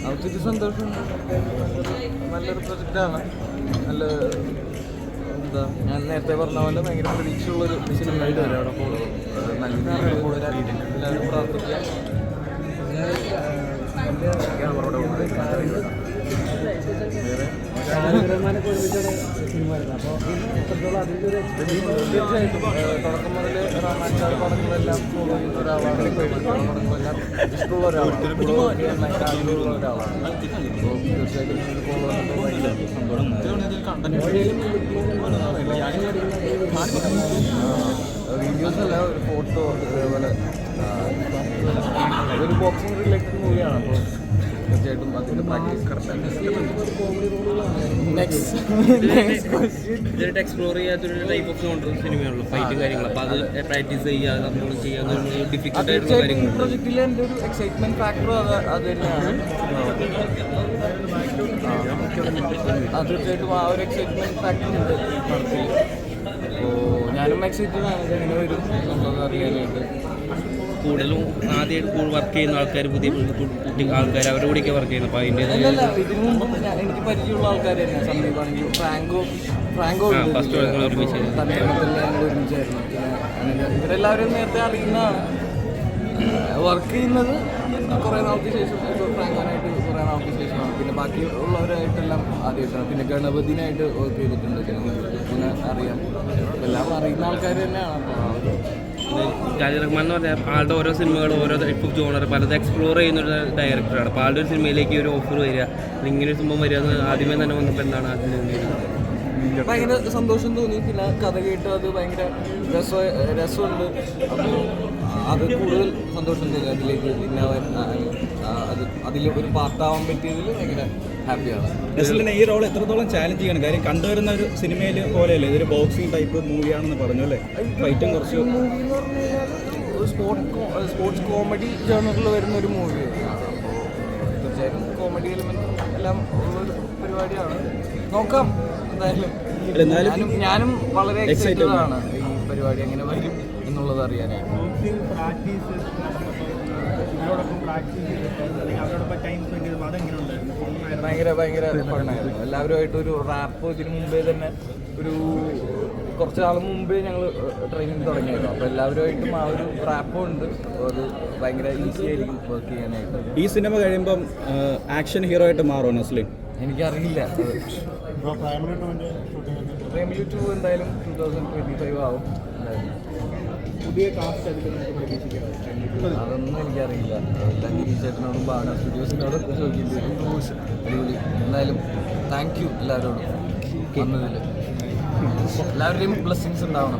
ഒത്തിരി സന്തോഷമുണ്ട്. നല്ലൊരു പ്രൊജക്റ്റാണ്. നല്ല എന്താ ഞാൻ നേരത്തെ പറഞ്ഞ പോലെ ഭയങ്കര പ്രതീക്ഷയുള്ളൊരു സിനിമയായിട്ട് വരും. അവിടെ നല്ല എല്ലാവരും പ്രാർത്ഥിക്കാം. തീർച്ചയായിട്ടും തുടക്കം മുതൽ റഹ്മാൻഷായുടെ പടങ്ങളെല്ലാം ഫോളോ ചെയ്യുന്ന ഒരാളാണ്. പടങ്ങളെല്ലാം ഇഷ്ടമുള്ള ഒരാളാണ്. ആഗ്രഹമുള്ള ഒരാളാണ്. അപ്പോൾ തീർച്ചയായിട്ടും ഇത് ഫോളോ ചെയ്യുമ്പോൾ ഭയങ്കര വീഡിയോസ് അല്ല, ഒരു ഫോട്ടോ അതേപോലെ അതൊരു ബോക്സിംഗ് റിലേറ്റഡ് മൂവിയാണ്. അപ്പോൾ തീർച്ചയായിട്ടും അതിൻ്റെ പ്രാക്ടീസ് ഇതായിട്ട് എക്സ്പ്ലോർ ചെയ്യാത്തൊരു ടൈപ്പ് ഓഫ് ജോണർ സിനിമയാണല്ലോ, ഫൈറ്റ് കാര്യങ്ങൾ. അപ്പോൾ അത് പ്രാക്ടീസ് ചെയ്യുക, നമ്മൾ ചെയ്യാൻ ഡിഫിക്കൽട്ട് ആയിട്ടുള്ള കാര്യങ്ങൾ. പ്രൊജക്റ്റിൽ എൻ്റെ ഒരു എക്സൈറ്റ്മെന്റ് ഫാക്ടർ അത് തന്നെയാണ്. തീർച്ചയായിട്ടും ആ ഒരു എക്സൈറ്റ്മെന്റ് ഫാക്ടർ ഉണ്ട് ഈ പടത്തിൽ. അപ്പോൾ ഞാനും എക്സൈറ്റഡ് ആണ് എങ്ങനെ വരും എന്നുള്ളത് അറിയാനായിട്ട്. കൂടുതലും ആദ്യമായിട്ട് വർക്ക് ചെയ്യുന്ന ആൾക്കാർ, പുതിയ ആൾക്കാർ, അവരുടെ കൂടെയൊക്കെ വർക്ക് ചെയ്യുന്നത്. അപ്പോൾ അതിൻ്റെ ഇതിനു മുമ്പും എനിക്ക് പരിചയമുള്ള ആൾക്കാർ തന്നെ. സന്ദീപാണെങ്കിൽ ഫ്രാങ്കോ ഫസ്റ്റ് ഒരുമിച്ചായിരുന്നു. ഇവരെല്ലാവരും നേരത്തെ അറിയുന്നതാണ്. വർക്ക് ചെയ്യുന്നത് കുറേ നാൾക്ക് ശേഷം, ഫ്രാങ്കോനായിട്ട് കുറേ നാൾക്ക് ശേഷമാണ്. പിന്നെ ബാക്കി ഉള്ളവരായിട്ടെല്ലാം ആദ്യമായിട്ടാണ്. പിന്നെ ഗണപതിനായിട്ട് വർക്ക് ചെയ്തിട്ടുണ്ട്. പിന്നെ അറിയാം, എല്ലാം അറിയുന്ന ആൾക്കാർ തന്നെയാണ്. അപ്പോൾ ഷാജി റഹ്മാൻ എന്ന് പറഞ്ഞാൽ ആളുടെ ഓരോ സിനിമകളും ഓരോ ടൈപ്പ് ഓഫ് ജോണർ പലത് എക്സ്പ്ലോർ ചെയ്യുന്ന ഒരു ഡയറക്ടറാണ്. അപ്പോൾ ആളുടെ ഒരു സിനിമയിലേക്ക് ഒരു ഓഫർ വരിക, ഇങ്ങനെ ഒരു സംഭവം വരിക എന്ന് ആദ്യമേ തന്നെ വന്നപ്പോൾ എന്താണ് അതിന് ഭയങ്കര സന്തോഷം തോന്നി. പിന്നെ കഥ കേട്ട് അത് ഭയങ്കര രസമുണ്ട്. അപ്പോൾ അത് കൂടുതൽ സന്തോഷം തോന്നി. അതിലേക്ക് പിന്നെ അതിൽ ഒരു പാർട്ടാവാൻ പറ്റിയതിൽ ഭയങ്കര ഹാപ്പിയാണ്. നസ്ലിനെ ഈ റോൾ എത്രത്തോളം ചാലഞ്ച് ചെയ്യണം? കാര്യം കണ്ടുവരുന്ന ഒരു സിനിമയിൽ പോലെയല്ലേ, ഇതൊരു ബോക്സിംഗ് ടൈപ്പ് മൂവിയാണെന്ന് പറഞ്ഞു അല്ലേ? ഫൈറ്റും കുറച്ച് മൂവി എന്ന് പറഞ്ഞു കഴിഞ്ഞാൽ സ്പോർട്സ് കോമഡി ജേണറിൽ വരുന്ന ഒരു മൂവിയാണ്. അപ്പോൾ തീർച്ചയായും കോമഡി എലിമെന്റ് എല്ലാം ഉള്ളൊരു പരിപാടിയാണ്. നോക്കാം എന്തായാലും. ഞാനും വളരെ എക്സൈറ്റഡ് ആണ് ഈ പരിപാടി എങ്ങനെ വരും എന്നുള്ളത് അറിയാനായിട്ട്. ഭയങ്കര പഠനമായിരുന്നു. എല്ലാവരുമായിട്ടൊരു റാപ്പ് ഇതിനു മുമ്പേ തന്നെ കുറച്ച് നാൾ മുമ്പേ ഞങ്ങൾ ട്രെയിനിങ് തുടങ്ങിയായിരുന്നു. അപ്പോൾ എല്ലാവരുമായിട്ടും ആ ഒരു റാപ്പും ഉണ്ട്. അത് ഭയങ്കര ഈസി ആയിരിക്കും വർക്ക് ചെയ്യാനായിട്ട്. ഈ സിനിമ കഴിയുമ്പം ആക്ഷൻ ഹീറോ ആയിട്ട് മാറുമോ നസ്ലിൻ? എനിക്കറിയില്ല. ഫാമിലി 2 എന്തായാലും 2025 ആവും. പുതിയ കാസ്റ്റ് അതൊന്നും എനിക്കറിയില്ല. എല്ലാം ഗിരീശേട്ടനോടും ബാണ സ്റ്റുഡിയോസിനോടൊക്കെ ചോദിക്കേണ്ടി വരും. അടിപൊളി. എന്തായാലും താങ്ക് യു എല്ലാവരോടും വന്നതിൽ. എല്ലാവരുടെയും ബ്ലെസ്സിങ്സ് ഉണ്ടാവണം.